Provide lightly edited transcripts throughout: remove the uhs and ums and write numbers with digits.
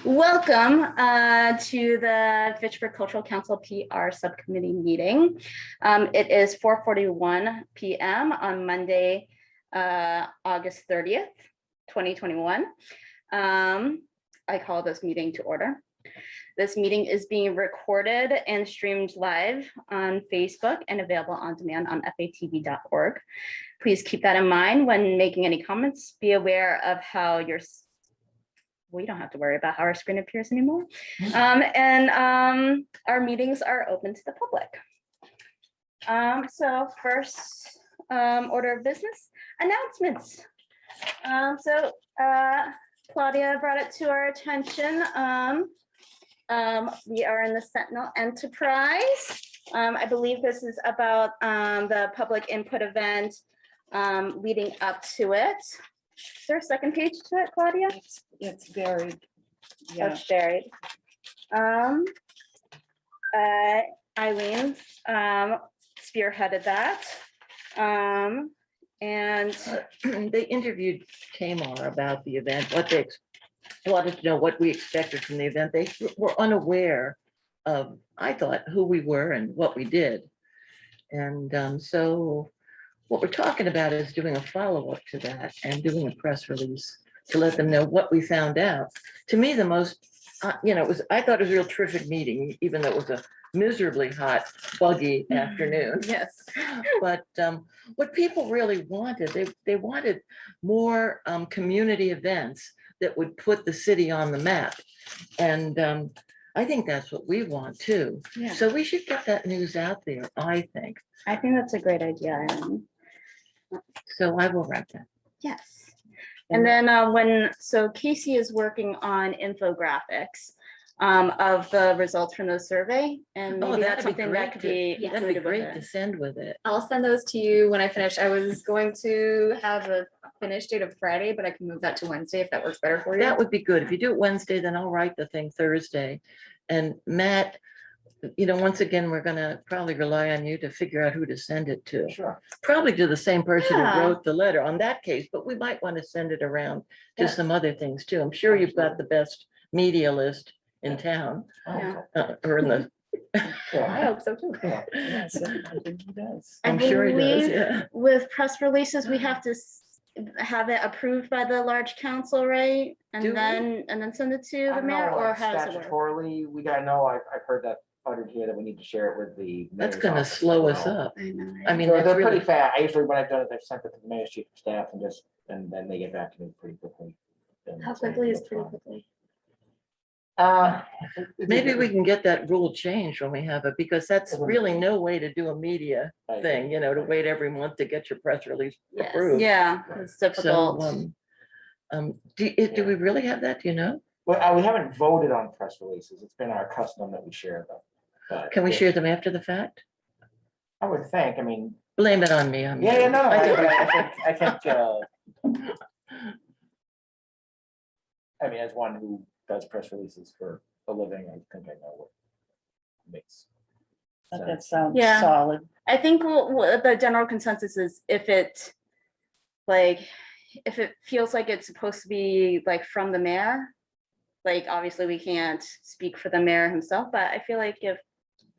Welcome to the Fitchburg Cultural Council PR Subcommittee meeting. It is 4:41 p.m. on Monday, August 30th, 2021. I call this meeting to order. This meeting is being recorded and streamed live on Facebook and available on demand on fatv.org. Please keep that in mind when making any comments. Be aware of how your we don't have to worry about how our screen appears anymore. Our meetings are open to the public. So first order of business, announcements. Claudia brought it to our attention. We are in the Sentinel Enterprise. I believe this is about the public input event leading up to it. Is there a second page to it, Claudia? It's buried. Yeah. It's buried. Eileen spearheaded that. And they interviewed Tamar about the event, what they wanted to know what we expected from the event. They were unaware of, I thought, who we were and what we did. And so what we're talking about is doing a follow-up to that and doing a press release to let them know what we found out. To me, the most, I thought it was a real terrific meeting, even though it was a miserably hot, buggy afternoon. yes. But what people really wanted, they wanted more community events that would put the city on the map. And I think that's what we want too. Yeah. So we should get that news out there, I think. I think that's a great idea. So I will write that. Yes. And then Casey is working on infographics of the results from the survey, and maybe that's something that could be that'd be great to send with it. I'll send those to you when I finish. I was going to have a finish date of Friday, but I can move that to Wednesday if that works better for you. That would be good. If you do it Wednesday, then I'll write the thing Thursday. And Matt, once again, we're gonna probably rely on you to figure out who to send it to. Sure. Probably to the same person Yeah. who wrote the letter on that case, but we might want to send it around to Yeah. some other things too. I'm sure you've got the best media list in town, Yeah. or in the, I hope so too. Yeah. Yes, I think he does. I'm sure he does, believe yeah. with press releases, we have to have it approved by the large council, right? And Do we? then send it to I the don't mayor, know, or like, how does it work? statutorily, we gotta know, I've heard that uttered here that we need to share it with the. That's mayor's gonna office as slow us well. up. I know. I mean, So that's they're really, pretty fast. I usually, when I've done it, I've sent it to the mayor's chief of staff and then they get back to me pretty quickly. And How say, quickly is "That's pretty fine." quickly? maybe we can get that rule changed when we have it, because that's really no way to do a media I thing, agree. to wait every month to get your press release Yes. approved. Yeah, it's So, difficult. do we really have that? Do you know? Well, we haven't voted on press releases. It's been our custom that we share them. But Can we if- share them after the fact? I would think, Blame it on me. yeah, no, I think, as one who does press releases for a living, I think I know what makes That sense. sounds Yeah. solid. I think the general consensus is if it feels like it's supposed to be like from the mayor, like obviously we can't speak for the mayor himself, but I feel like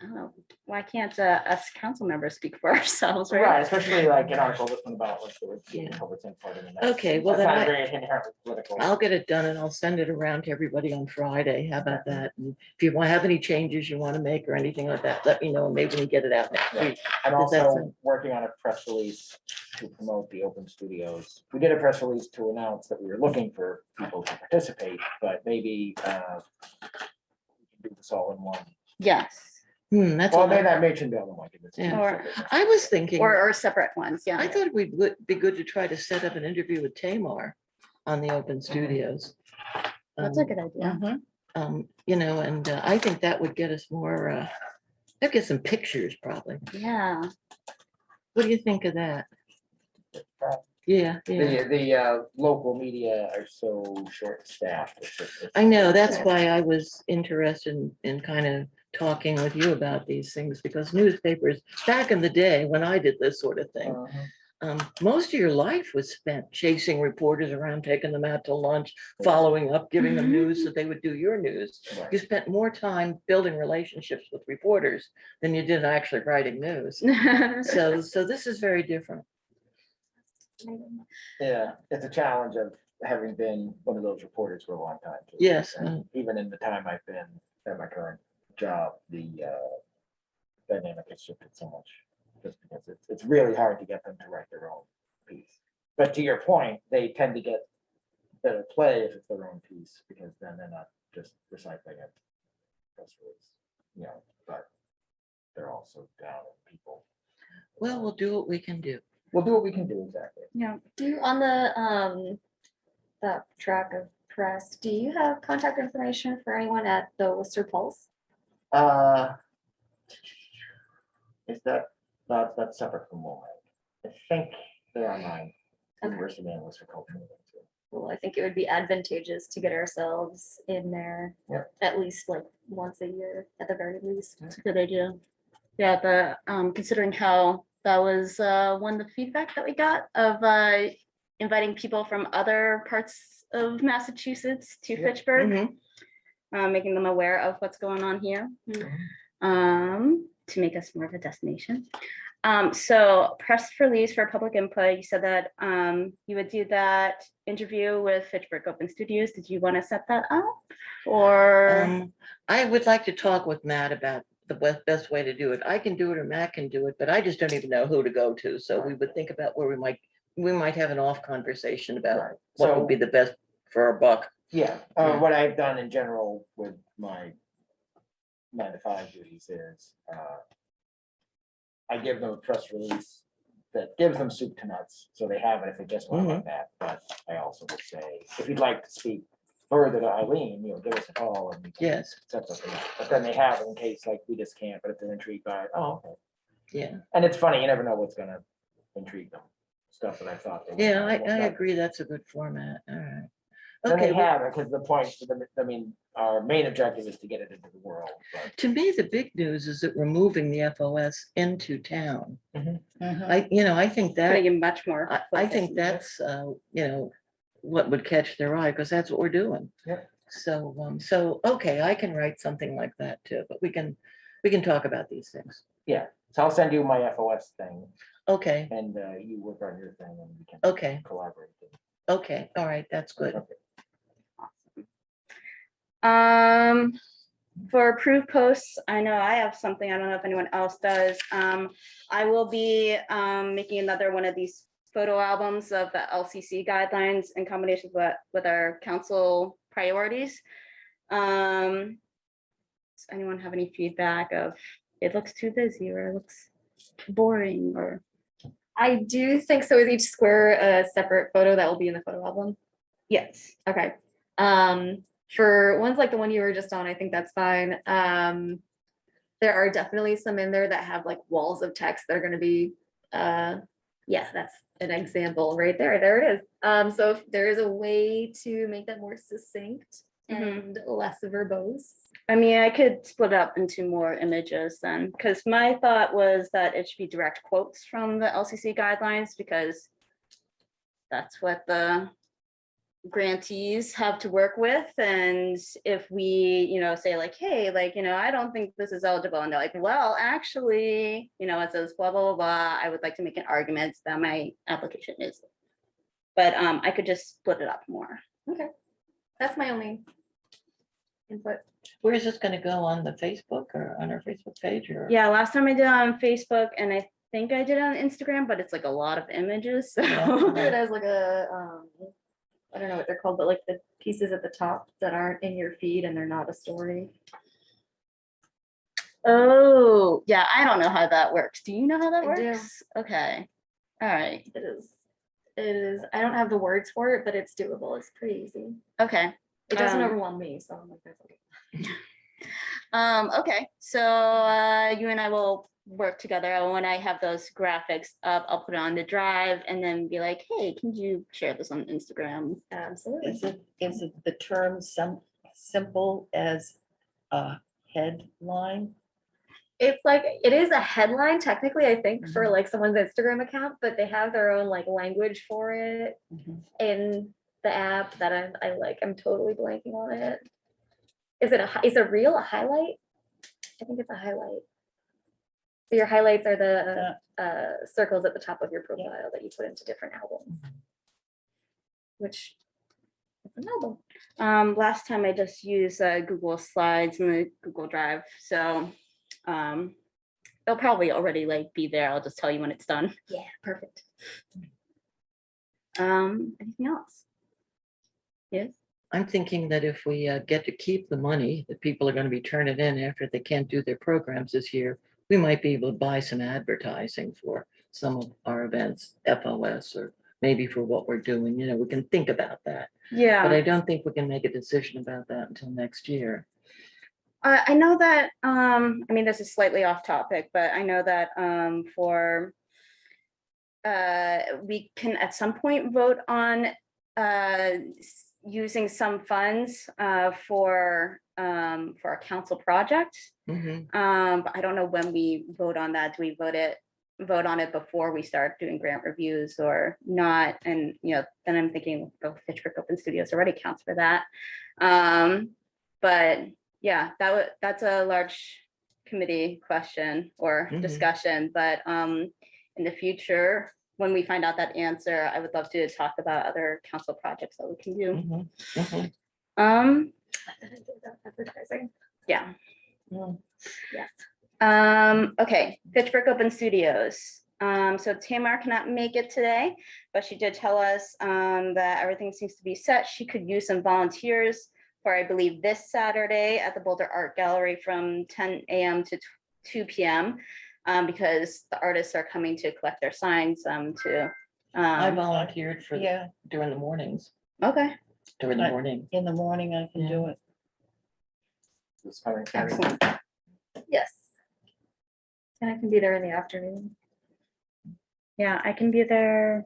I don't know, why can't us council members speak for ourselves, right? Right, especially like an article this one about like the Yeah. public input. I mean, that's- Okay, well, that's then not I- very inherently political. I'll get it done and I'll send it around to everybody on Friday. How about that? And if you want to have any changes you want to make or anything like that, let me know. and Maybe we can get it out next week. I'm Does that also sound- working on a press release to promote the open studios. We did a press release to announce that we were looking for people to participate, but maybe we can do this all in one. Yes, That's Well, a maybe lot. that Mitch and Bill don't like it. It's two Yeah. Or- separate. I was thinking, or separate ones, I yeah. thought we would be good to try to set up an interview with Tamar on the open studios. That's a good idea. And I think that would get us more, that'd get some pictures probably. Yeah, What do you think of that? Yeah, yeah. The local media are so short-staffed. I know, that's why I was interested in kind of talking with you about these things, because newspapers, back in the day when I did this sort of thing, most of your life was spent chasing reporters around, taking them out to lunch, following up, giving them news so they would do your news. Right. You spent more time building relationships with reporters than you did actually writing news. So this is very different. Yeah, it's a challenge of having been one of those reporters for a long time. too. Yes. And even in the time I've been at my current job, the dynamic has shifted so much. Just because it's really hard to get them to write their own piece. But to your point, they tend to get better play if it's their own piece, because then they're not just recycling it. Press release, you know, but they're also down in people. Well, we'll do what we can do. We'll do what we can do, exactly. Yeah. Do you, on the that track of press, do you have contact information for anyone at the Worcester Pulse? Is that's separate from Womack? I think they're online. Okay. University of Worcester Culture. Well, I think it would be advantageous to get ourselves in there Yeah. at least like once a year, at the very least. That's a good idea. Yeah, considering how that was one of the feedback that we got of inviting people from other parts of Massachusetts to Yep. Fitchburg, making them aware of what's going on here, to make us more of a destination. So press release for public input, you said that you would do that interview with Fitchburg Open Studios. Did you want to set that up? Or I would like to talk with Matt about the best way to do it. I can do it or Matt can do it, but I just don't even know who to go to. So we would think about where we might have an off conversation about Right. what would be the best for our buck. Yeah, Yeah. what I've done in general with my 9 to 5 duties is I give them a press release that gives them soup to nuts, so they have it if they just want like that. But I also would say, if you'd like to speak further to Eileen, give us a call and we can Yes, set something up. But then they have it in case like we just can't, but if they're intrigued by it, oh, okay. yeah. And it's funny, you never know what's gonna intrigue them. Stuff that I thought. they would Yeah, not- I agree. That's a good format. All right. Then Okay, they well, have it, because the point, I mean, our main objective is to get it into the world. But to me, the big news is that we're moving the FOS into town. Mhm. I think that, putting in much more. I focus think into it. that's, what would catch their eye, because that's what we're doing. Yep. So, okay, I can write something like that too, but we can talk about these things. yeah, so I'll send you my FOS thing Okay, and you work on your thing and we can okay, collaborate. okay, all right, that's good. Okay. For approved posts, I know I have something, I don't know if anyone else does. I will be making another one of these photo albums of the LCC guidelines in combination with our council priorities. Does anyone have any feedback of it looks too busy or it looks boring or? I do think so. Is each square a separate photo that will be in the photo album? Yes. Okay. For ones like the one you were just on, I think that's fine. There are definitely some in there that have like walls of text that are going to be, yeah, that's an example right there. There it is. So if there is a way to make that more succinct and less verbose. I mean, I could split up into more images then, because my thought was that it should be direct quotes from the LCC guidelines, because that's what the grantees have to work with. And if we, say like, hey, like, I don't think this is eligible. And they're like, well, actually, it says blah, blah, blah, blah. I would like to make an argument that my application is. But I could just split it up more. Okay. That's my only input. Where is this gonna go, on the Facebook or on our Facebook page or? Yeah, last time I did it on Facebook, and I think I did it on Instagram, but it's like a lot of images. So. Yeah. Do it as like a, I don't know what they're called, but like the pieces at the top that aren't in your feed and they're not a story. Oh, yeah, I don't know how that works. Do you know how that I do. works? Okay. All right. It is, I don't have the words for it, but it's doable. It's pretty easy. Okay. It doesn't Um, overwhelm me, so I'm like, that's okay. Okay, so you and I will work together. When I have those graphics up, I'll put it on the drive and then be like, hey, can you share this on Instagram? Absolutely. Is it the term simple as a headline? It's like, it is a headline technically, I think, for like someone's Instagram account, but they have their own like language for it in the app that I like. I'm totally blanking on it. Is it a reel, a highlight? I think it's a highlight. So your highlights are the circles at the top of your profile that you put into different albums. Which it's an album. Last time I just used Google Slides and the Google Drive, so it'll probably already like be there. I'll just tell you when it's done. Yeah, perfect. Anything else? Yes. I'm thinking that if we get to keep the money that people are going to be turning in after they can't do their programs this year, we might be able to buy some advertising for some of our events, FOS, or maybe for what we're doing. You know, we can think about that. But Yeah. I don't think we can make a decision about that until next year. I know that, I mean, this is slightly off topic, but I know that we can at some point vote on using some funds for a council project. Mhm. But I don't know when we vote on that. Do we vote on it before we start doing grant reviews or not? And, you know, then I'm thinking, oh, Fitchburg Open Studios already counts for that. But yeah, that's a large committee question or Mhm. discussion, but in the future, when we find out that answer, I would love to talk about other council projects that we can do. Mhm. Mhm. Advertising. Yeah. Mm. Yes. Okay, Fitchburg Open Studios. So Tamar cannot make it today, but she did tell us that everything seems to be set. She could use some volunteers for, I believe, this Saturday at the Boulder Art Gallery from 10 a.m. to 2 p.m. Because the artists are coming to collect their signs to. I volunteered for Yeah, during the mornings, Okay, during the I- morning. in the morning I can do it. It's coming. excellent. Yes. And I can be there in the afternoon. Yeah, I can be there.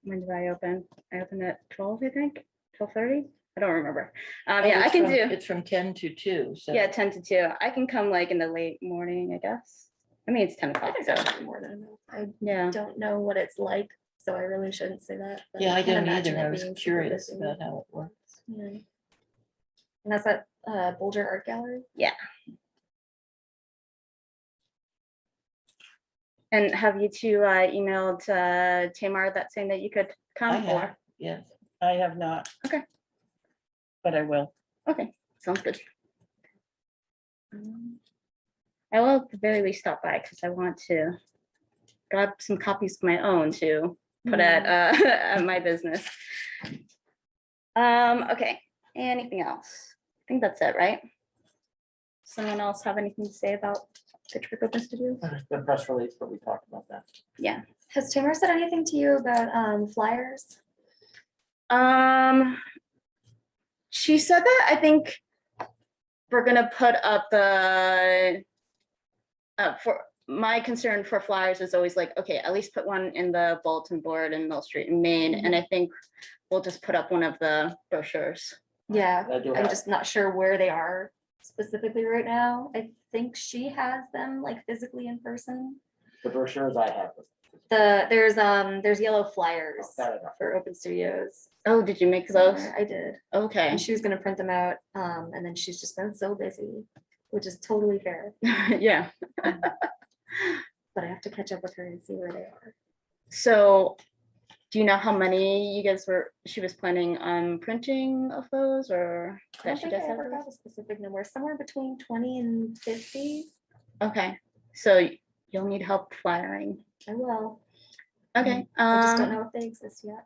When did I open? I opened at 12, I think, 12:30. I don't remember. Oh, Yeah, I it's can from- do. It's from 10 to 2, so. Yeah, 10 to 2. I can come like in the late morning, I guess. I mean, it's 10 I o'clock, think so that should be more than enough. I yeah. don't know what it's like, so I really shouldn't say that. but Yeah, I can't don't imagine either. it I was being super curious busy. about how it works. Yeah. And that's at Boulder Art Gallery. And have you two emailed Tamar that saying that you could I come have, or? yes. I have not. Okay. But I will. Okay, sounds good. I will at the very least stop by because I want to grab some copies of my own to put at at my business. Okay, anything else? I think that's it, right? Someone else have anything to say about Fitchburg Open Studios? The press release, but we talked about that. Has Tamara said anything to you about flyers? She said that I think we're gonna put up the for my concern for flyers is always like, okay, at least put one in the bulletin board in Mill Street in Maine, and I think we'll just put up one of the brochures. Yeah, I do I'm have, just not sure where they are specifically right now. I think she has them like physically in person. the brochures I have. There's yellow flyers That I know. for Open Studios. Oh, did you make those? somewhere. I did. Okay. And she was gonna print them out, and then she's just been so busy, which is totally fair. Yeah. But I have to catch up with her and see where they are. So do you know how many she was planning on printing of those or I don't that she think I does have ever those? got a specific number, somewhere between 20 and 50. Okay, so you'll need help flyering. I will. Okay. I just don't know if they exist yet.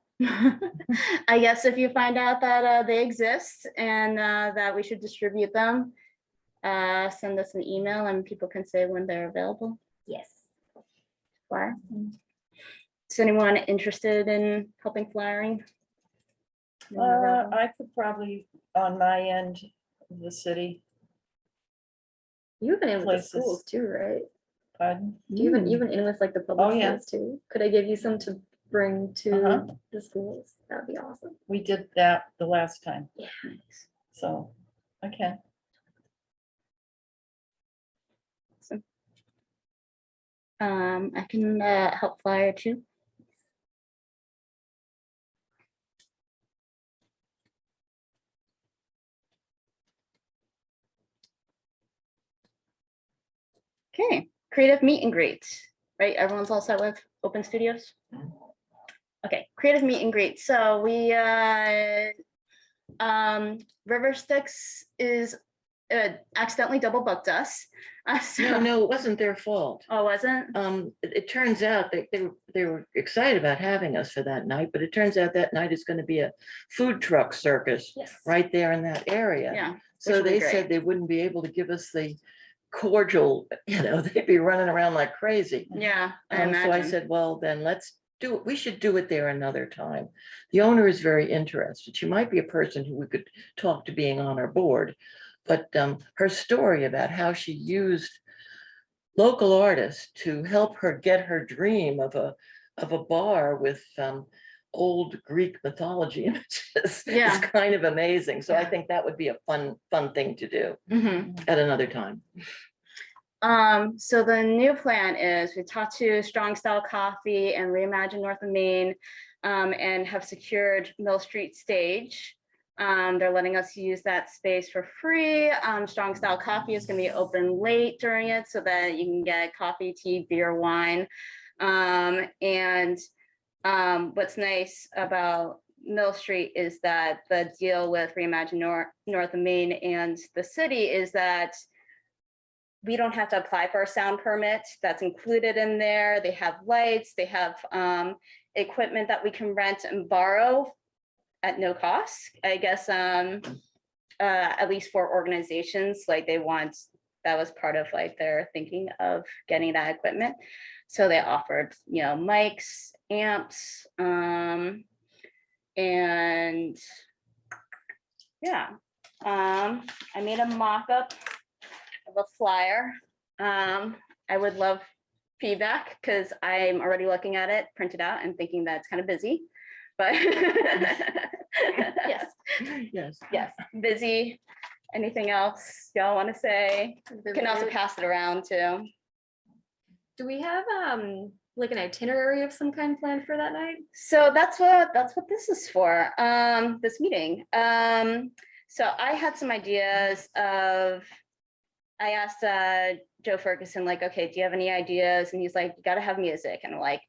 I guess if you find out that they exist and that we should distribute them, send us an email and people can say when they're available. Yes. Flyer. Is anyone interested in helping flyering? I could probably, on my end of the city, You've been in with the Places. schools too, right? pardon, You've been in with like the public Oh, yeah. schools too. Could I give you some to bring to Uh-huh. the schools? That would be awesome. we did that the last time, Yeah. so, okay. I can help flyer too. Okay, creative meet and greet, right? Everyone's all set with open studios? Okay, creative meet and greet. So we, River Styx is accidentally double booked us. No, it wasn't their fault. Oh, wasn't? It turns out that they were excited about having us for that night, but it turns out that night is going to be a food truck circus Yes. right there in that area. Yeah. So will be they great. said they wouldn't be able to give us the cordial, they'd be running around like crazy. Yeah, I So I imagine. said, well, then let's do it. We should do it there another time. The owner is very interested. She might be a person who we could talk to being on our board. But her story about how she used local artists to help her get her dream of a bar with old Greek mythology images Yeah. is kind of amazing. So I think that would be a fun thing to do Mhm. at another time. So the new plan is we talked to Strong Style Coffee and Reimagine North of Main, and have secured Mill Street Stage. They're letting us use that space for free. Strong Style Coffee is going to be open late during it so that you can get coffee, tea, beer, wine. What's nice about Mill Street is that the deal with Reimagine North of Main and the city is that we don't have to apply for a sound permit. That's included in there. They have lights, they have equipment that we can rent and borrow at no cost. I guess at least for organizations, like that was part of like their thinking of getting that equipment. So they offered, mics, amps, and yeah, I made a mock-up of a flyer. I would love feedback because I'm already looking at it printed out and thinking that it's kind of busy, but Yes. Yes. busy. Anything else y'all want to say? You can also pass it around too. Do we have like an itinerary of some kind planned for that night? So that's what this is for, this meeting. So I had some ideas of, I asked Joe Ferguson, like, okay, do you have any ideas? And he's like, you got to have music. And I'm like,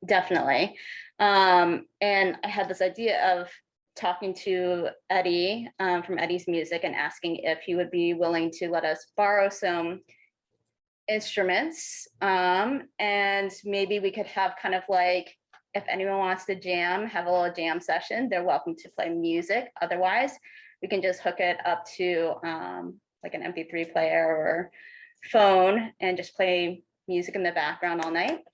definitely. And I had this idea of talking to Eddie from Eddie's Music and asking if he would be willing to let us borrow some instruments. And maybe we could have kind of like, if anyone wants to jam, have a little jam session, they're welcome to play music. Otherwise, we can just hook it up to like an MP3 player or phone and just play music in the background all night.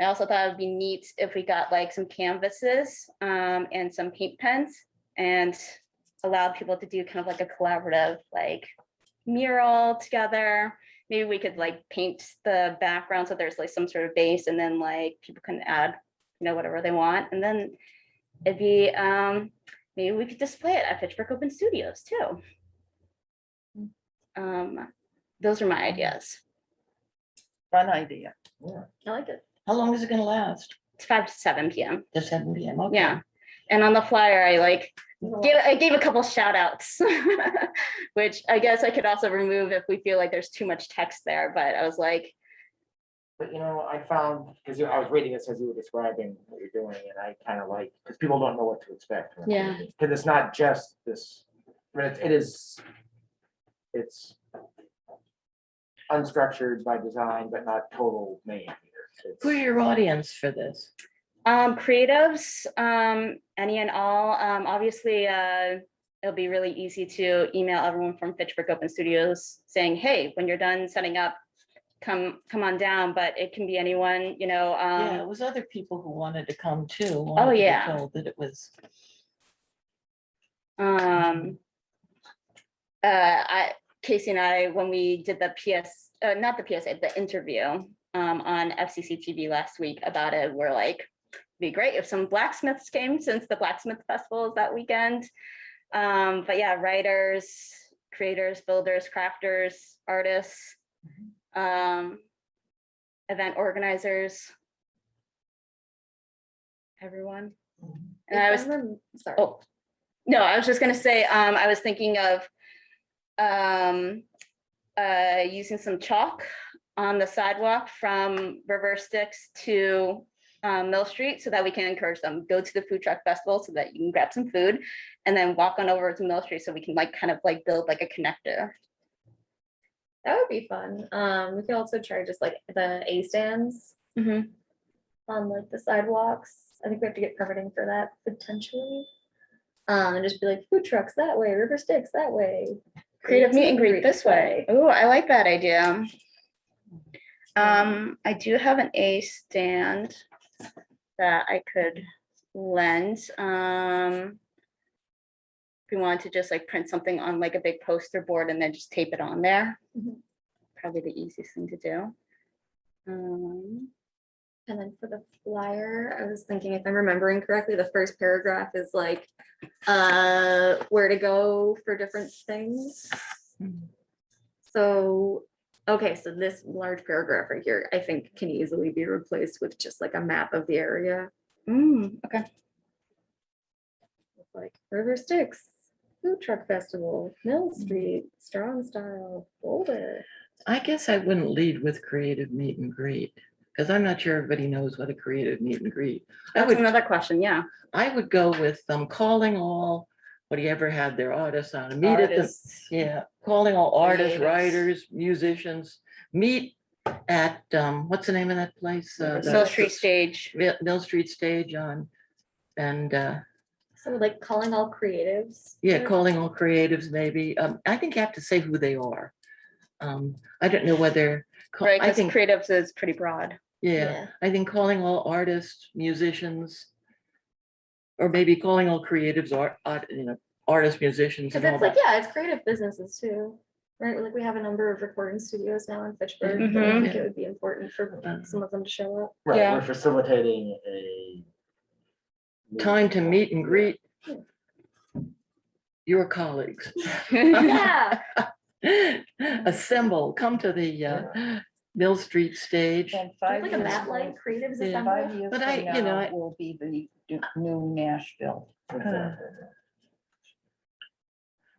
I also thought it would be neat if we got like some canvases and some paint pens and allowed people to do kind of like a collaborative like mural together. Maybe we could like paint the background so there's like some sort of base and then like people can add, whatever they want. And then it'd be, maybe we could display it at Fitchburg Open Studios too. Those are my ideas. Fun idea. I like it. How long is it going to last? It's 5 to 7 p.m. To 7 p.m. Okay. Yeah. And on the flyer, I gave a couple shout outs, which I guess I could also remove if we feel like there's too much text there. But I was like, But I found, because I was reading this as you were describing what you're doing, and I kind of like, because people don't know what to expect. Yeah. Because it's not just this, but it's unstructured by design, but not total made either. Who's your audience for this? creatives, any and all. Obviously, it'll be really easy to email everyone from Fitchburg Open Studios saying, hey, when you're done setting up, come on down, but it can be anyone, Yeah, it was other people who wanted to come too. Oh, wanted to be yeah. told that it was. Casey and I, when we did the the interview on FCC TV last week about it, we're like, it'd be great if some blacksmiths came since the Blacksmith Festival is that weekend. But yeah, writers, creators, builders, crafters, artists. event organizers. Everyone. And If I was, sorry. oh, no, I was just gonna say, I was thinking of using some chalk on the sidewalk from River Styx to Mill Street so that we can encourage them, go to the food truck festival so that you can grab some food and then walk on over to Mill Street so we can like kind of like build like a connector. That would be fun. We could also try just like the A stands Mhm. on like the sidewalks. I think we have to get permitting for that potentially. And just be like food trucks that way, River Styx that way. Creative meet and greet this way. Oh, I like that idea. I do have an A stand that I could lend. If you wanted to just like print something on like a big poster board and then just tape it on there. Mhm. Probably the easiest thing to do. And then for the flyer, I was thinking, if I'm remembering correctly, the first paragraph is like where to go for different things. So, okay, so this large paragraph right here, I think can easily be replaced with just like a map of the area. Okay. With, like River Styx, Food Truck Festival, Mill Street, Strong Style, Boulder. I guess I wouldn't lead with creative meet and greet, because I'm not sure everybody knows what a creative meet and greet. That's another question, yeah. I would go with calling all, whatever had their artists on, meet at the, Artists. yeah, calling all artists, Creatives. writers, musicians, meet at, what's the name of that place? Mill Street Stage. Mill Street Stage on, and, So like calling all creatives. yeah, calling all creatives maybe. I think you have to say who they are. I don't know whether, Right, I because think, creatives is pretty broad. yeah, I think calling all artists, musicians, or maybe calling all creatives, artists, musicians Because and all it's like, that. yeah, it's creative businesses too. Right, like we have a number of recording studios now in Fitchburg. but I Mhm. think it would be important for some of them to show up. Right, Yeah. we're facilitating a. Time to meet and greet your colleagues. Yeah, Assemble, come to the Mill Street Stage. And do 5 like a years bat from- light creatives Yeah. assembly. 5 years But from I- now will be the new Nashville.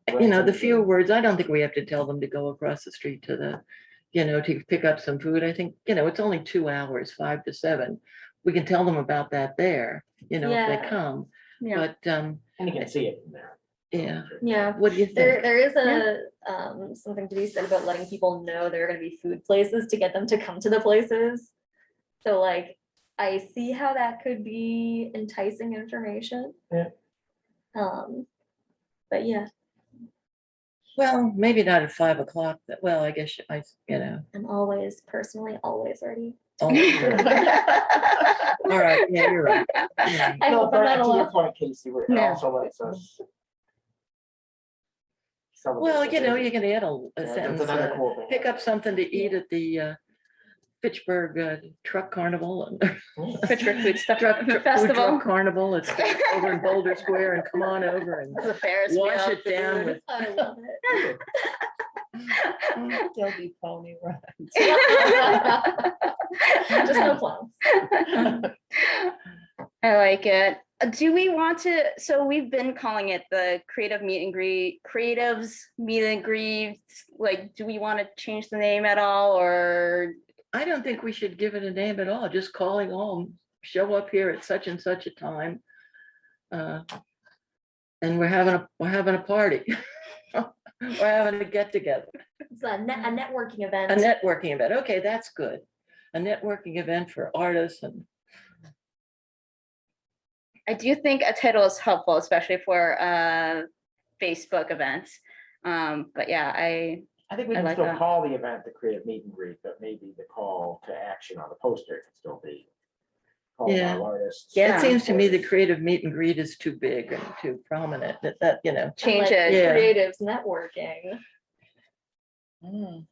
The fewer words, I don't think we have to tell them to go across the street to to pick up some food. I think, it's only 2 hours, 5 to 7. We can tell them about that there, if they Yeah. come. Yeah. But, And you can see it from there. yeah, Yeah, what do you think? there is something to be said about letting people know there are gonna be food places to get them to come to the places. So like, I see how that could be enticing information. Yeah. But yeah, Well, maybe not at 5 o'clock, but well, I guess I'm always personally always ready. oh, all right, yeah, you're right. Yeah. I No, hope I'm but not to your alone. point, Casey, it Yeah. also lets us. Well, celebrate the you can add a Yeah, that's sentence, another cool thing. pick up something to eat at the Fitchburg Truck Carnival and Fitchburg Food Stuff Truck Food Festival. Truck Carnival. It's over in Boulder Square, and come on over and The Ferris wash wheel, it down food. with. I love it. There'll be pony rides. Just no clowns. I like it. Do we want to, so we've been calling it the creative meet and greet, creatives meet and greet, like, do we want to change the name at all, or? I don't think we should give it a name at all. Just calling home, show up here at such and such a time. And we're having a party. We're having a get together, It's a networking event. a networking event. Okay, that's good. A networking event for artists and. I do think a title is helpful, especially for Facebook events. But yeah, I think we I can like still that. call the event the creative meet and greet, but maybe the call to action on the poster can still be. Call Yeah. all artists. Yeah. It seems to me the creative meet and greet is too big and too prominent, that. change Like it. Yeah. Creatives networking. Mm.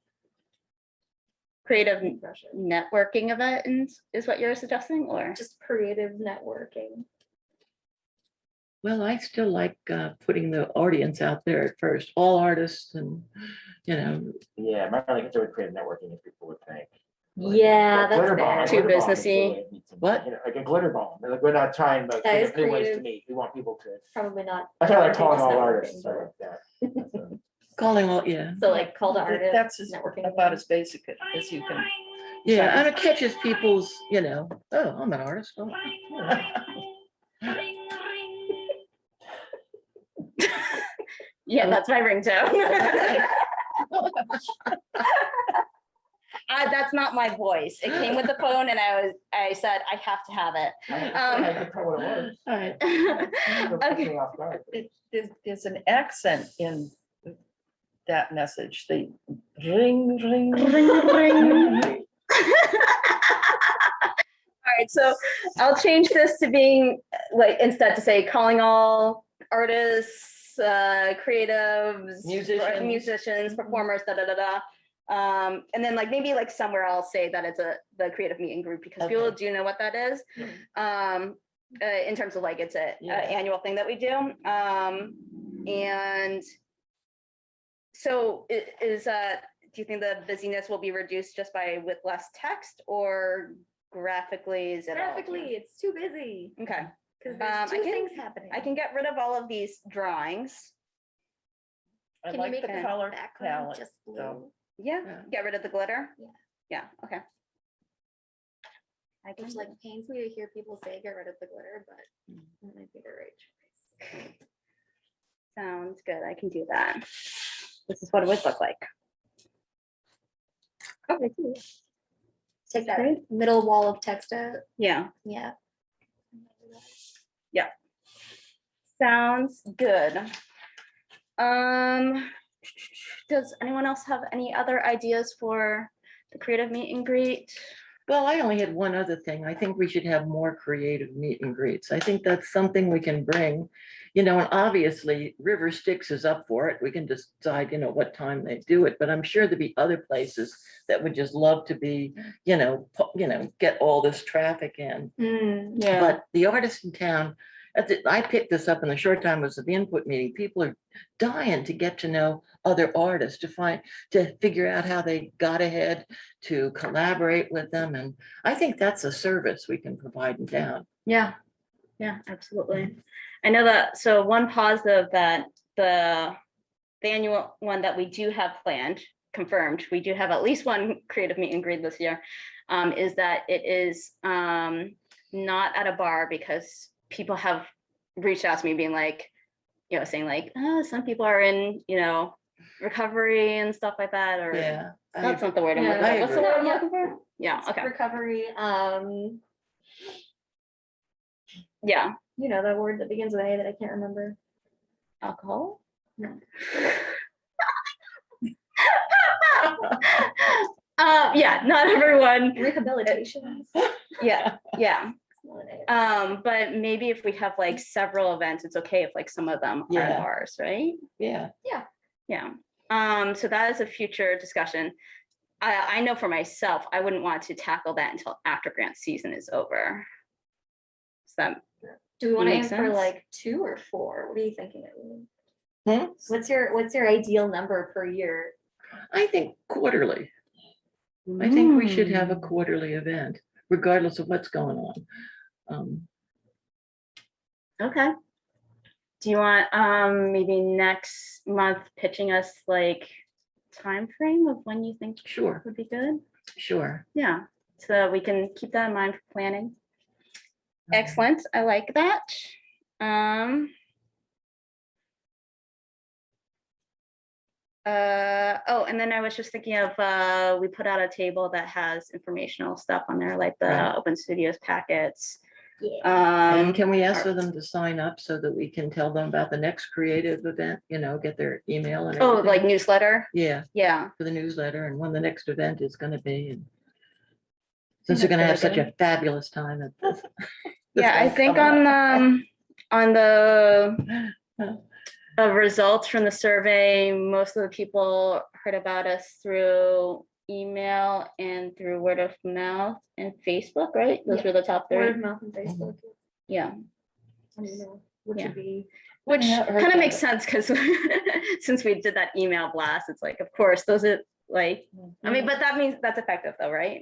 Creative Impression. networking event is what you're suggesting, or? Just creative networking. Well, I still like putting the audience out there at first, all artists and, Yeah, my only concern with creative networking is people would think, Yeah, that's glitter bomb, fair. a Too glitter bomb is businessy. really needs some, What? you know, like a glitter bomb, like we're not trying to That is think of new ways to creative. meet, we want people to. Probably not. I feel like calling advantageous all networking, artists, but- so like that. That's a- Calling all, yeah. So like call to artists. That's networking about events. as basic as you can. Yeah, and it catches people's, oh, I'm an artist. Oh. Yeah, that's my ringtone. That's not my voice. It came with the phone and I said, I have to have it. I could tell what it was. All right. It took Okay. me off guard. There's an accent in that message, the ring, ring. Ring. All right, so I'll change this to being like, instead to say calling all artists, creatives, musicians, performers, da da da da. And then like maybe like somewhere I'll say that it's the creative meet and group because people do know what that is. In terms of like it's a annual thing that we do. And so do you think the busyness will be reduced just with less text or graphically is it all? Graphically, it's too busy Okay, because I there's two can- things happening. I can get rid of all of these drawings. I Can you like make the the color background palette. just blue? though. Yeah, Yeah. get rid of the glitter. Yeah. Yeah, okay. I can Which like pains me to hear people say get rid of the glitter, but that might be the right choice. Sounds good. I can do that. This is what it would look like. Okay, cool. Take that middle wall of text out. Yeah, Yeah. sounds good. Does anyone else have any other ideas for the creative meet and greet? Well, I only had one other thing. I think we should have more creative meet and greets. I think that's something we can bring, and obviously River Styx is up for it. We can decide, what time they do it, but I'm sure there'd be other places that would just love to be, get all this traffic in. Yeah, But the artists in town, I picked this up in the short time was the input meeting. People are dying to get to know other artists, to figure out how they got ahead, to collaborate with them. And I think that's a service we can provide in town. yeah, absolutely. I know that, so one positive that the annual one that we do have planned, confirmed, we do have at least one creative meet and greet this year, is that it is not at a bar because people have reached out to me being like, saying like, oh, some people are in, recovery and stuff like that, or Yeah. that's not the word I'm Yeah, looking I for. What's the agree. word I'm Yeah. looking for? Yeah, okay, Recovery. yeah. You know, that word that begins with A that I can't remember. Alcohol? No. Yeah, not everyone, Rehabilitation. yeah. But maybe if we have like several events, it's okay if like some of them are Yeah. bars, right? Yeah. Yeah. So that is a future discussion. I know for myself, I wouldn't want to tackle that until after grant season is over. So Do we want to aim Makes for sense. like 2 or 4? What are you thinking? Eileen? Hmm? What's your ideal number per year? I think quarterly. I think we should have a quarterly event, regardless of what's going on. Okay. Do you want maybe next month pitching us like time frame of when you think Sure, would be good? sure. Yeah, so we can keep that in mind for planning. Excellent, I like that. Oh, and then I was just thinking of, we put out a table that has informational stuff on there, like the Right. Open Studios packets. Yeah. And can we ask for them to sign up so that we can tell them about the next creative event, get their email and Oh, everything? like newsletter? Yeah, Yeah, for the newsletter and when the next event is gonna be. And since they're that's gonna have really such a fabulous time at this. yeah, I one think coming up. on the results from the survey, most of the people heard about us through email and through word of mouth and Facebook, right? Those were the top Word of three. mouth and Facebook. Yeah, I don't know, which Yeah. would be. which Yeah, I heard kind of that. makes sense because since we did that email blast, it's like, of course, those are Like, I mean, but that means that's effective though, right?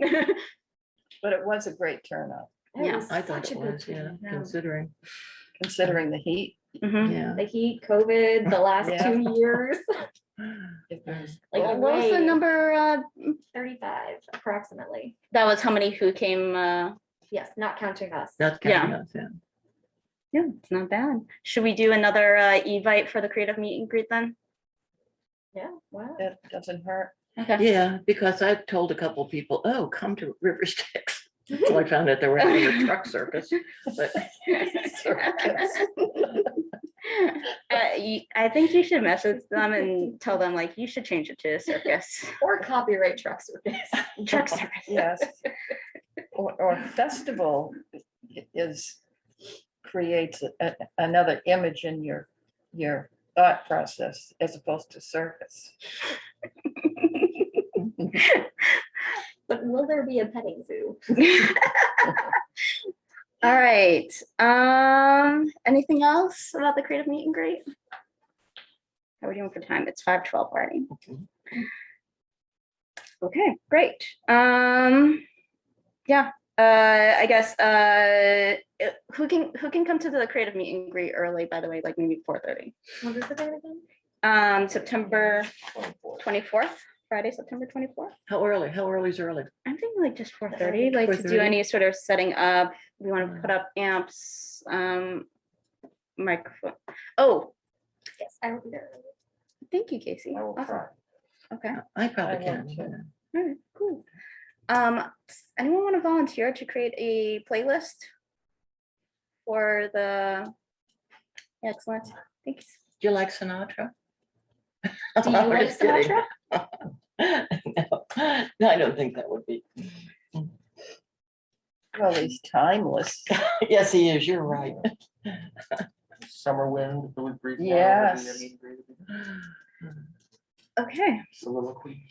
But it was a great turnout, It Yeah, was I thought such it a good was, yeah, turnout. considering, considering the heat. Mhm. yeah. The heat, COVID, the last Yeah. 2 years, It was- like What was the way- number? 35 approximately. That was how many who came? Yes, not counting us. That's Yeah. counting us, yeah. Yeah, it's not bad. Should we do another Evite for the creative meet and greet then? Yeah, wow. It doesn't hurt. Okay. Yeah, because I've told a couple people, oh, come to River Styx. So I found out they were having a truck circus, but I think you should message them and tell them like you should change it to a circus. Or copyright truck circus. Truck circus. Yes. Or festival is, creates another image in your thought process as opposed to circus. But will there be a petting zoo? All right. Anything else about the creative meet and greet? How are we doing for time? It's 5:12 already. Okay, great. Yeah. I guess who can come to the creative meet and greet early, by the way, like maybe 4:30. What is the date again? September 24th. 24th, Friday, September 24th. how early? How early is early? I'm thinking like just 4:30, like to do 4:30? any sort of setting up. We want to put up amps, microphone. Oh, Yes, I will be there. thank you, Casey. I will Awesome. try. Okay, I probably I can. will too. yeah. all right, cool. Does anyone want to volunteer to create a playlist for the? Excellent, thanks. Do you like Sinatra? Do you I'm like just kidding. Sinatra? No, I don't think that would be. Well, he's timeless. Yes, he is, you're right. Summer wind, Billy Breeze. Yes. Okay. Soliloquy.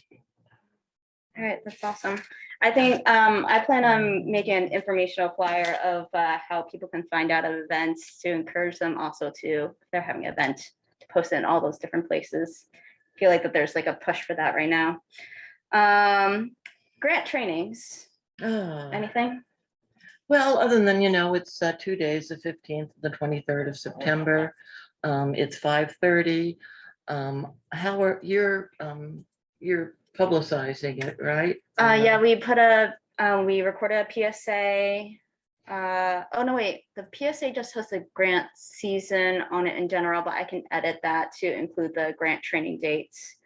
All right, that's awesome. I think I plan on making an informational flyer of how people can find out of events to encourage them also to, if they're having an event, to post it in all those different places. I feel like that there's like a push for that right now. Grant trainings, Ah. anything? Well, other than, it's 2 days, the 15th, the 23rd of September. It's 5:30. How are you're publicizing it, right? Yeah, we recorded a PSA. Oh no, wait, the PSA just has the grant season on it in general, but I can edit that to include the grant training dates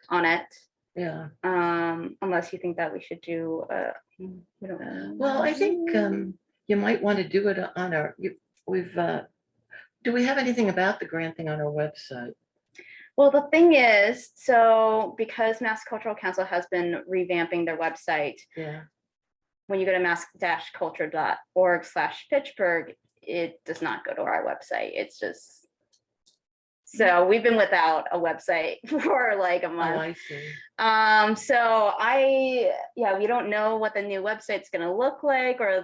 on it. Yeah. Unless you think that we should do, we don't know. Well, I think you might want to do it on our, do we have anything about the grant thing on our website? Well, the thing is, so because Mass Cultural Council has been revamping their website, Yeah. when you go to mass-culture.org/Fitchburg, it does not go to our website. It's just, so we've been without a website for like a Oh, month. I see. So we don't know what the new website's gonna look like or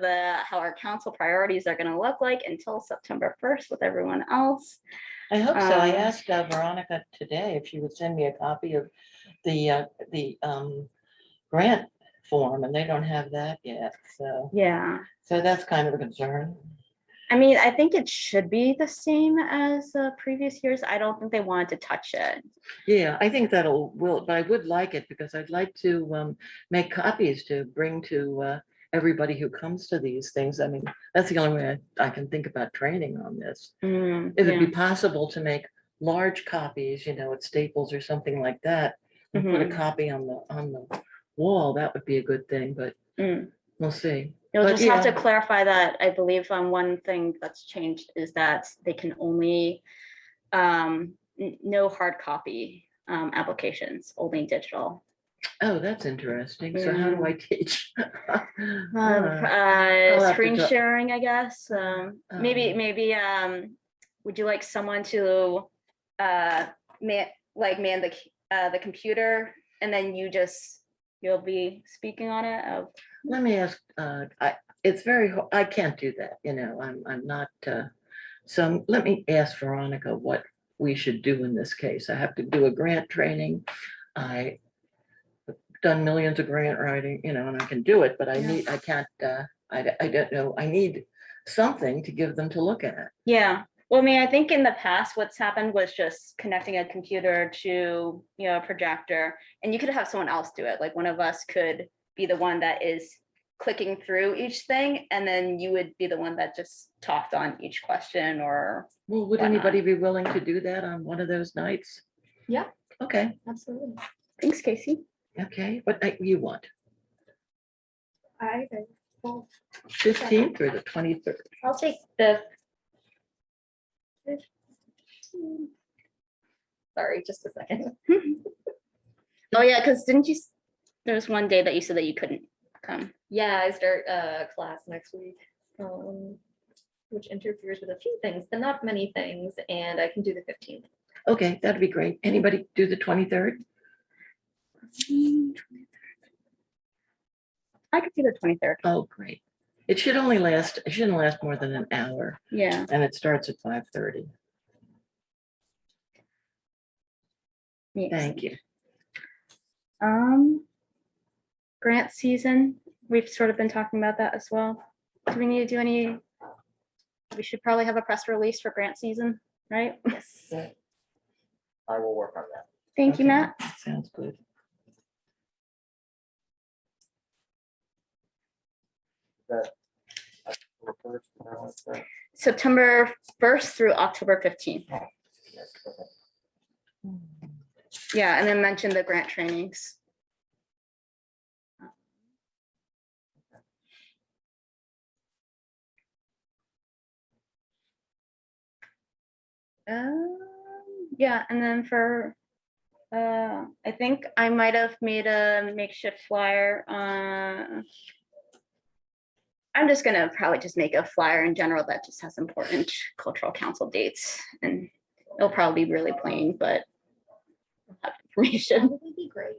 how our council priorities are gonna look like until September 1st with everyone else. I hope so. I Um, asked Veronica today if she would send me a copy of the grant form, and they don't have that yet. Yeah, So that's kind of a concern. I mean, I think it should be the same as previous years. I don't think they wanted to touch it. Yeah, I think but I would like it because I'd like to make copies to bring to everybody who comes to these things. I mean, that's the only way I can think about training on this. If it'd be possible to make large copies, at Staples or something like that, and put a copy on the wall, that would be a good thing, but we'll see. You'll But just have to yeah. clarify that. I believe one thing that's changed is that they can only no hard copy applications, only digital. Oh, that's interesting. So how do I teach? have Screen to talk- sharing, I guess. Maybe would you like someone to man the computer and then you'll be speaking on it? Let me ask, I can't do that, I'm not, so let me ask Veronica what we should do in this case. I have to do a grant training. done millions of grant writing, and I can do it, but Yeah. I can't, I don't know, I need something to give them to look at. Yeah. Well, I mean, I think in the past, what's happened was just connecting a computer to, a projector, and you could have someone else do it. Like one of us could be the one that is clicking through each thing, and then you would be the one that just talked on each question or, Well, would Why not? anybody be willing to do that on one of those nights? Yeah. Okay, Absolutely. thanks, Casey. okay, what night you want? I think. 15th or the 23rd? I'll take the. Sorry, just a second. Oh, yeah, because didn't you, there was one day that you said that you couldn't come. Yeah, I start class next week, which interferes with a few things, but not many things, and I can do the 15th. Okay, that'd be great. Anybody do the 23rd? I could do the 23rd. Oh, great. It shouldn't last more than an hour, Yeah. and it starts at 5:30. Yes. Thank you. Grant season, we've sort of been talking about that as well. Do we need to do any? We should probably have a press release for grant season, right? Yes. I will work on that. Thank you, Okay, Matt. Sounds good. That October 1st, I want to say. September 1st through October 15th. Yes, okay. Yeah, and then mention the grant trainings. Yeah, and then for, I think I might have made a makeshift flyer. I'm just gonna probably just make a flyer in general that just has important cultural council dates, and it'll probably be really plain, but I'll have information. That would be great.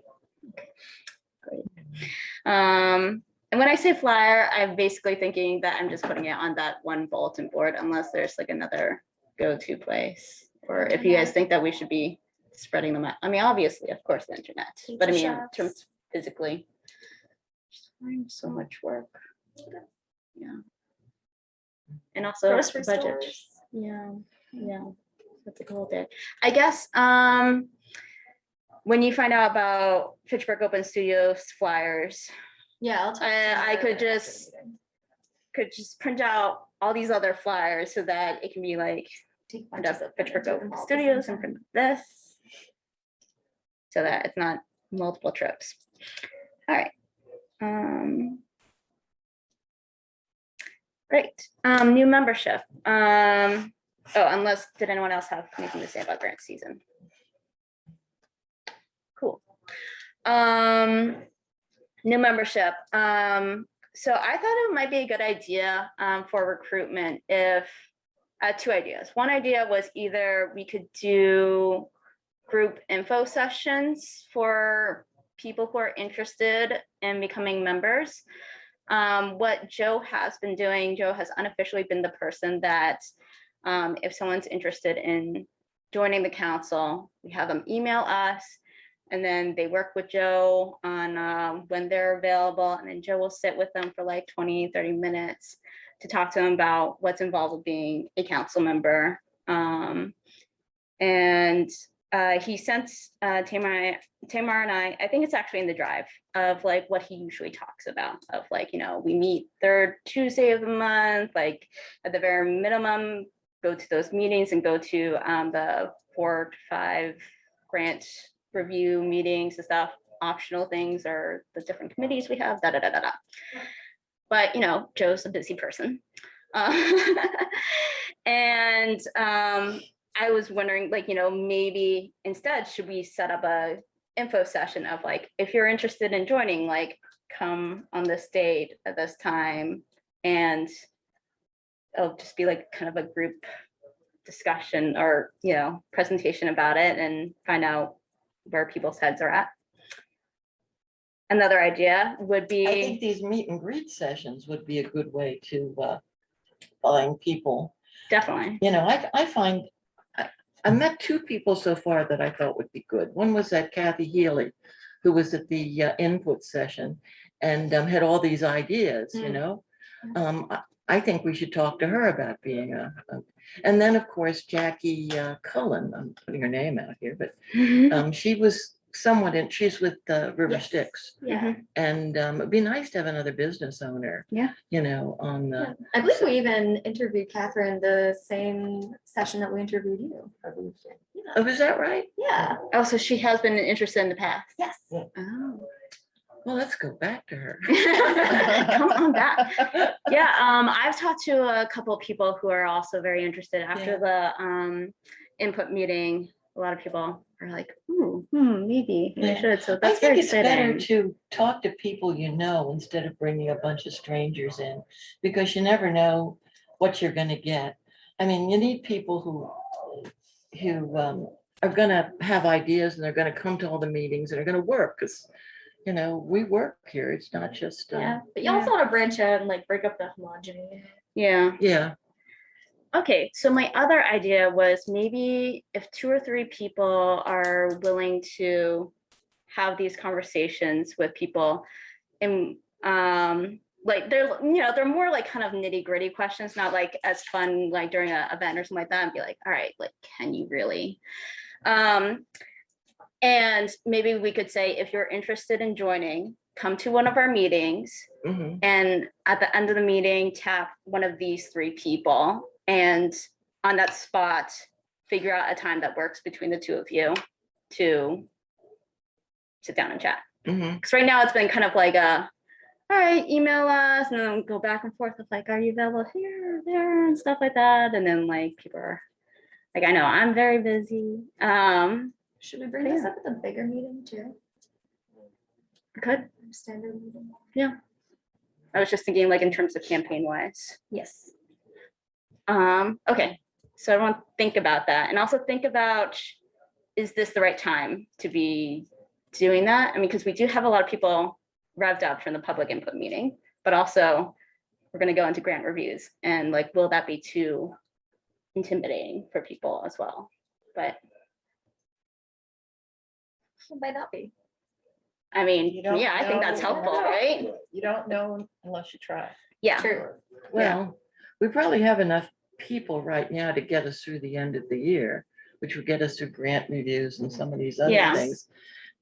And when I say flyer, I'm basically thinking that I'm just putting it on that one bulletin board, unless there's like another go-to place, or if you guys think that we should be spreading them out. I mean, obviously, of course, the internet, but I mean, in terms physically, just find so much work. Yeah. And also Grocery budget. stores. Yeah. That's a whole day. I guess, when you find out about Fitchburg Open Studios flyers, Yeah, I'll talk. to I her could after the just- meeting. could just print out all these other flyers so that it can be like, Take print bunches up of Fitchburg them, Open all at the Studios same and time. print this. So that it's not multiple trips. All right. Great. New membership. Oh, unless, did anyone else have anything to say about grant season? Cool. New membership. So I thought it might be a good idea for recruitment if, two ideas. One idea was either we could do group info sessions for people who are interested in becoming members. What Joe has been doing, Joe has unofficially been the person that if someone's interested in joining the council, we have them email us, and then they work with Joe on when they're available, and then Joe will sit with them for like 20-30 minutes to talk to them about what's involved with being a council member. And he sent Tamar and I think it's actually in the drive of like what he usually talks about, of like, we meet third Tuesday of the month, like at the very minimum, go to those meetings and go to the 4 to 5 grant review meetings and stuff. Optional things are the different committees we have, But Joe's a busy person. And I was wondering, like, maybe instead, should we set up a info session of like, if you're interested in joining, like, come on this date at this time, and it'll just be like kind of a group discussion or, presentation about it and find out where people's heads are at. Another idea would be. I think these meet and greet sessions would be a good way to find people. Definitely. I find, I met 2 people so far that I thought would be good. One was that Kathy Healy, who was at the input session and had all these ideas, you Mm. know? I think we should talk to her about being and then, of course, Jackie Cullen, I'm putting her name out here, but she was somewhat she's with River Yes. Styx. Yeah. And it'd be nice to have another business owner. Yeah. You know, on Yeah. the, I believe we even interviewed Catherine the same session that we interviewed you. I believe so. Yeah. oh, is that right? Yeah. Oh, so she has been interested in the past. Yes. Oh. Well, let's go back to her. Come on back. Yeah, I've talked to a couple of people who are also very interested after the input meeting. A lot of people are like, ooh, maybe I Yeah. should. So I that's think very it's better exciting. to talk to people you know instead of bringing a bunch of strangers in, because you never know what you're gonna get. I mean, you need people who are gonna have ideas and they're gonna come to all the meetings and are gonna work, because, you know, we work here. It's not just, Yeah. But you also want to branch out and like break up the homogeneity. Yeah. yeah, Okay, so my other idea was maybe if 2 or 3 people are willing to have these conversations with people, and like they're more like kind of nitty gritty questions, not like as fun like during an event or something like that, and be like, all right, like, can you really? And maybe we could say, if you're interested in joining, come to one of our meetings, mhm, and at the end of the meeting, tap one of these 3 people, and on that spot, figure out a time that works between the 2 of you to sit down and chat. mhm. Because right now it's been kind of like all right, email us, and then go back and forth with like, are you available here, there, and stuff like that. And then like people are like, I know I'm very busy. Should we bring this up at the bigger meeting too? Could. Standard meeting? I was just thinking like in terms of campaign wise. Yes. Okay, so everyone think about that, and also think about, is this the right time to be doing that? I mean, because we do have a lot of people revved up from the public input meeting, but also we're going to go into grant reviews, and like, will that be too intimidating for people as well? But It might not be. I mean, You don't yeah, I think that's know. helpful, right? You don't know unless you try. Yeah. True. Well, we probably have enough people right now to get us through the end of the year, which would get us through grant reviews and some of these other Yeah. things.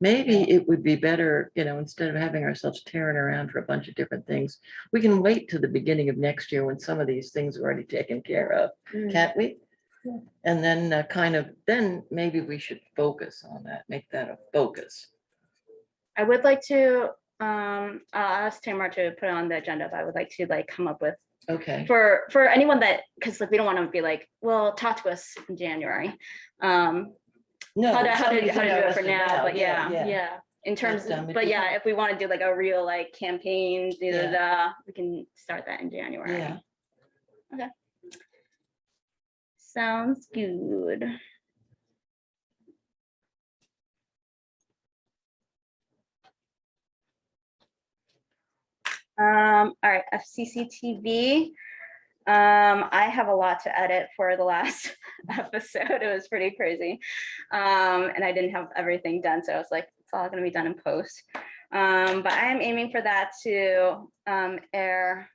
Maybe it would be better, you know, instead of having ourselves tearing around for a bunch of different things, we can wait till the beginning of next year when some of these things are already taken care of, can't we? Yeah. And then then maybe we should focus on that, make that a focus. I would like to, I'll ask Tamara to put it on the agenda, but I would like to like come up with, Okay, for anyone that, because like we don't want to be like, well, talk to us in January. no. How to somebody do can it know for us now, but yeah, in terms But, of, if but you yeah, have- if we want to do like a real like campaign, Yeah. we can start that in January. Yeah. Sounds good. All right, FCCTV. I have a lot to edit for the last episode. It was pretty crazy. And I didn't have everything done, so I was like, it's all gonna be done in post. But I am aiming for that to air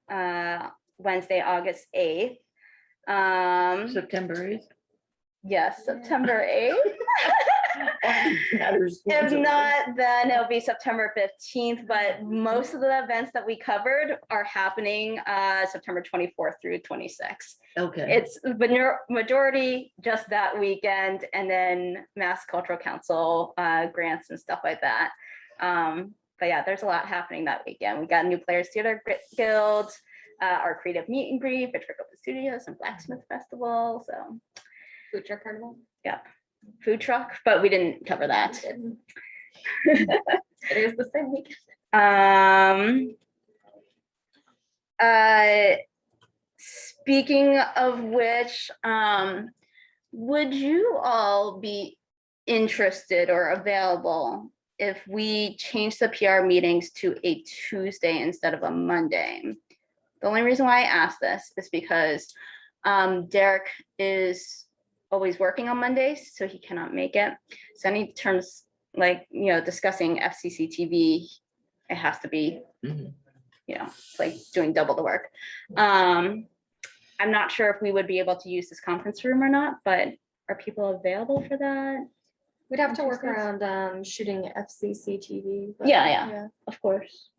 Wednesday, August 8th. September 8th. Yes, September 8th. Matters. If not, then it'll be September 15th, but most of the events that we covered are happening September 24th through 26th. Okay, It's majority just that weekend, and then Mass Cultural Council grants and stuff like that. But yeah, there's a lot happening that weekend. We got New Players Theater Guild, our creative meet and greet, Fitchburg Open Studios, and Blacksmith Festival. So Food truck carnival. yeah, food truck, but we didn't cover that. It is the same weekend. Speaking of which, would you all be interested or available if we change the PR meetings to a Tuesday instead of a Monday? The only reason why I ask this is because Derek is always working on Mondays, so he cannot make it. So any terms like, discussing FCC TV, it has to be, Mhm. it's like doing double the work. I'm not sure if we would be able to use this conference room or not, but are people available for that? We'd have to work Tuesdays? around shooting FCC TV. but Yeah. Of course.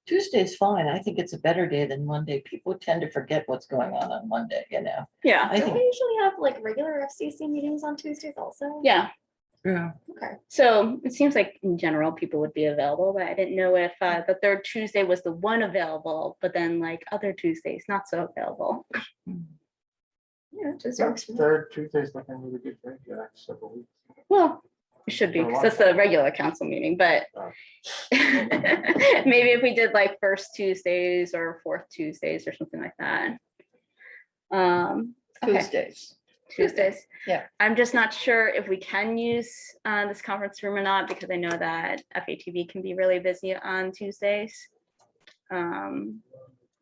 Tuesday's fine. I think it's a better day than Monday. People tend to forget what's going on Monday, Yeah. I Don't we think, usually have like regular FCC meetings on Tuesdays also? Yeah. yeah. Okay. So it seems like in general, people would be available, but I didn't know if the third Tuesday was the one available, but then like other Tuesdays, not so available. Yeah, Tuesday works for me. Third Tuesday's looking really good for the next several weeks. Well, it should be, because that's the regular council meeting, but Oh. maybe if we did like first Tuesdays or fourth Tuesdays or something like that. Okay, Tuesdays. Tuesdays. Yeah. I'm just not sure if we can use this conference room or not, because I know that FATV can be really busy on Tuesdays.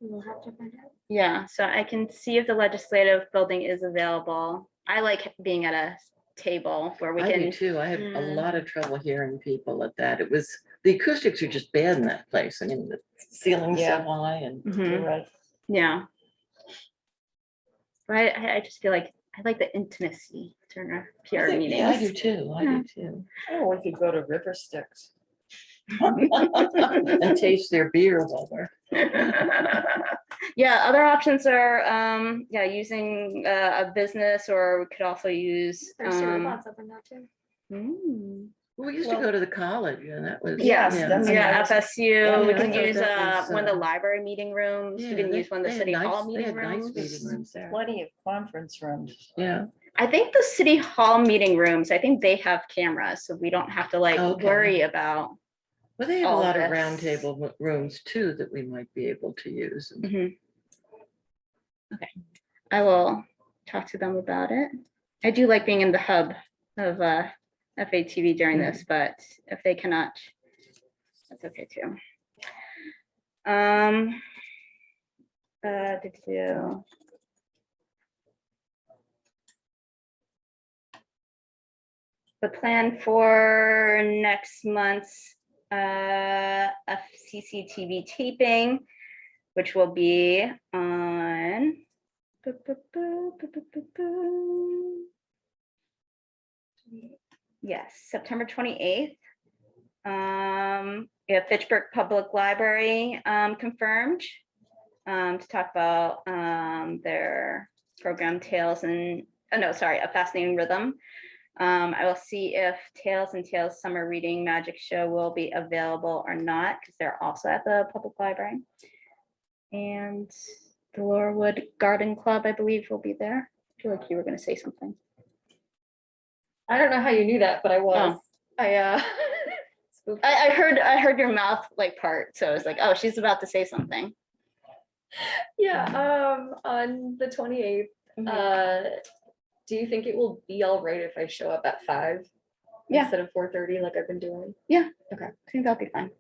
We'll have to find out. Yeah, so I can see if the legislative building is available. I like being at a table where we I do can, too. I have a Mm. lot of trouble hearing people at that. The acoustics are just bad in that place. I mean, the ceiling's so Yeah. high and. Mhm, You're right. yeah. But I just feel like I like the intimacy during our PR Yeah, I do meetings. too. I do too. Oh, we could go to River Styx. And taste their beer while we're. Yeah, other options are, using a business, or we could also use. There's two robots up in that too. We used to Well- go to the college and that was. Yes, yeah. that's Yeah, amazing. FSU, we Yeah, I can thought use that was, one of the library meeting rooms, we Yeah, can use one of the they had city nice- hall they meeting had nice rooms. meeting rooms there. Plenty of conference rooms. Yeah. I think the city hall meeting rooms, I think they have cameras, so we don't have to like Okay. worry about. Well, they have a all lot of this. round table rooms too that we might be able to use. Mhm. Okay, I will talk to them about it. I do like being in the hub of FATV during this, but if they cannot, that's okay too. The plan for next month's FCCTV taping, which will be on yes, September 28th. We have Fitchburg Public Library confirmed to talk about their program Tales and, A Fascinating Rhythm. I will see if Tales and Tales Summer Reading Magic Show will be available or not, because they're also at the public library. And the Laurelwood Garden Club, I believe, will be there. I feel like you were going to say something. I don't know how you knew that, but I was. Spooked. I heard your mouth like part, so I was like, oh, she's about to say something. Yeah, on the 28th, Mhm. do you think it will be all right if I show up at 5? Yeah. Instead of 4:30 like I've been doing? I think that'll be fine.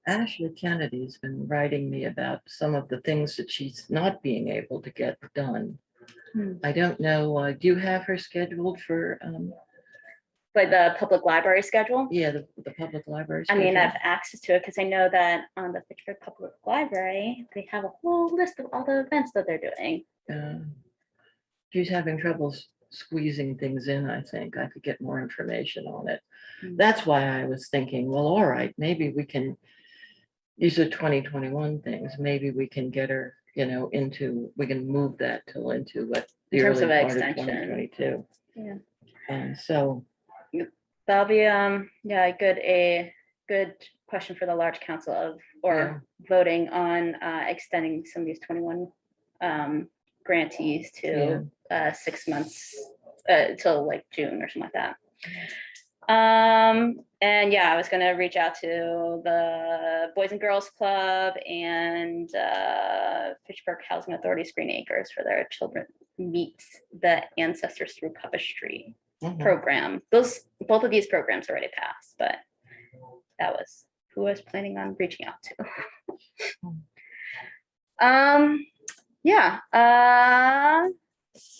Ashley Kennedy's been writing me about some of the things that she's not being able to get done. I don't know, do you have her scheduled for, Like the public library schedule. yeah, the public library? I mean, I schedule? have access to it because I know that on the Fitchburg Public Library, they have a whole list of all the events that they're doing. She's having trouble squeezing things in, I think. I could get more information on it. Mm. That's why I was thinking, well, all right, maybe we can, these are 2021 things, maybe we can get her, we can move that into what the In terms early of part of extension. 2022. Yeah. So, That'll be a good question for the large council voting on extending some of these 21 grantees to 6 months till like June or something like that. And I was gonna reach out to the Boys and Girls Club and Fitchburg Housing Authority Screen Acres for their Children Meet the Ancestors Through Puppetry program. Both of these programs already passed, but that was who I was planning on reaching out to.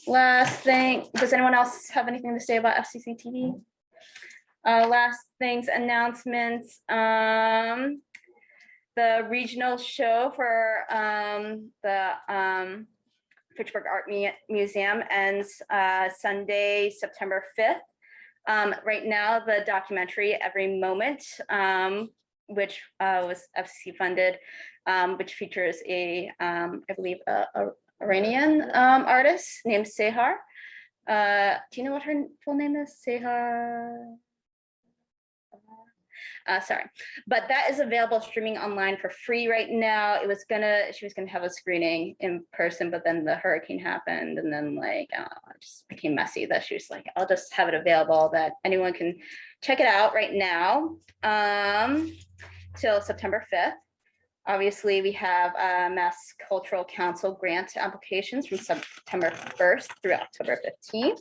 Last thing, does anyone else have anything to say about FCC TV? Last things, announcements. The regional show for the Fitchburg Art Museum ends Sunday, September 5th. Right now, the documentary Every Moment, which was FCC funded, which features I believe, a Iranian artist named Sehar. Do you know what her full name is? Sehar. Sorry, but that is available streaming online for free right now. She was gonna have a screening in person, but then the hurricane happened, and then like it just became messy. That she was like, I'll just have it available that anyone can check it out right now till September 5th. Obviously, we have Mass Cultural Council grant applications from September 1st through October 15th.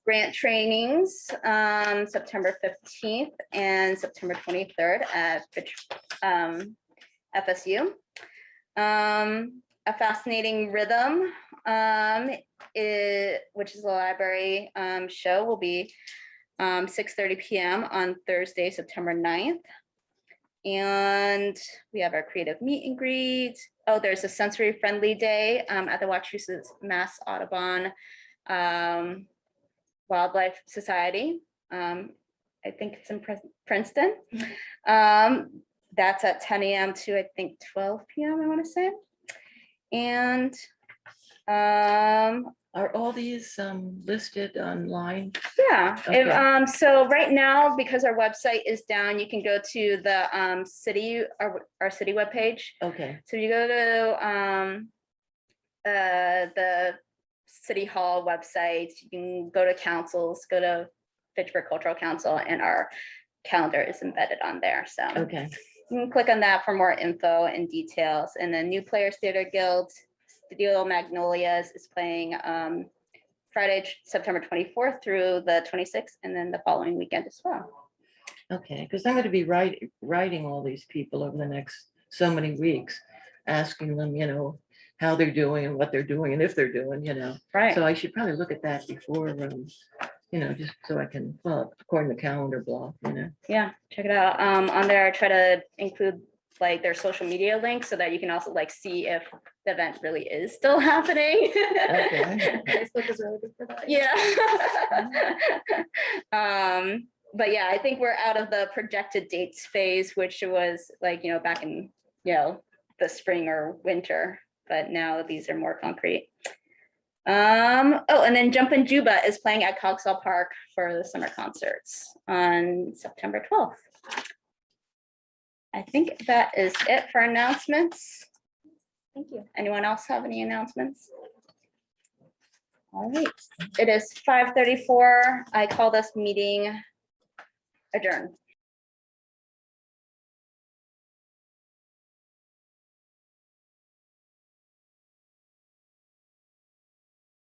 Grant trainings September 15th and September 23rd at FSU. A Fascinating Rhythm, which is a library show, will be 6:30 p.m. on Thursday, September 9th. And we have our creative meet and greet. Oh, there's a sensory friendly day at the Wachusett Mass Audubon Wildlife Society. I think it's in Princeton. That's at 10 a.m. to I think 12 p.m. I want to say. And Are all these listed online? yeah, Okay. so right now, because our website is down, you can go to the city, our city webpage. Okay, So you go to the City Hall website, you can go to councils, go to Fitchburg Cultural Council, and our calendar is embedded on there. So okay, you can click on that for more info and details. And then New Players Theater Guild, Studio Magnolias is playing Friday, September 24th through the 26th, and then the following weekend as well. okay, because I'm going to be writing all these people over the next so many weeks, asking them, how they're doing and what they're doing and if they're doing, Right. So I should probably look at that before, just so I can, well, according to calendar block, Yeah, check it out. On there, I try to include like their social media links so that you can also like see if the event really is still happening. Okay. Facebook is really good for that. Yeah. But yeah, I think we're out of the projected dates phase, which was like, back in, the spring or winter, but now these are more concrete. Oh, and then Jumpin' Juba is playing at Cogswell Park for the summer concerts on September 12th. I think that is it for announcements. Thank you. Anyone else have any announcements? All right, it is 5:34. I call this meeting adjourned.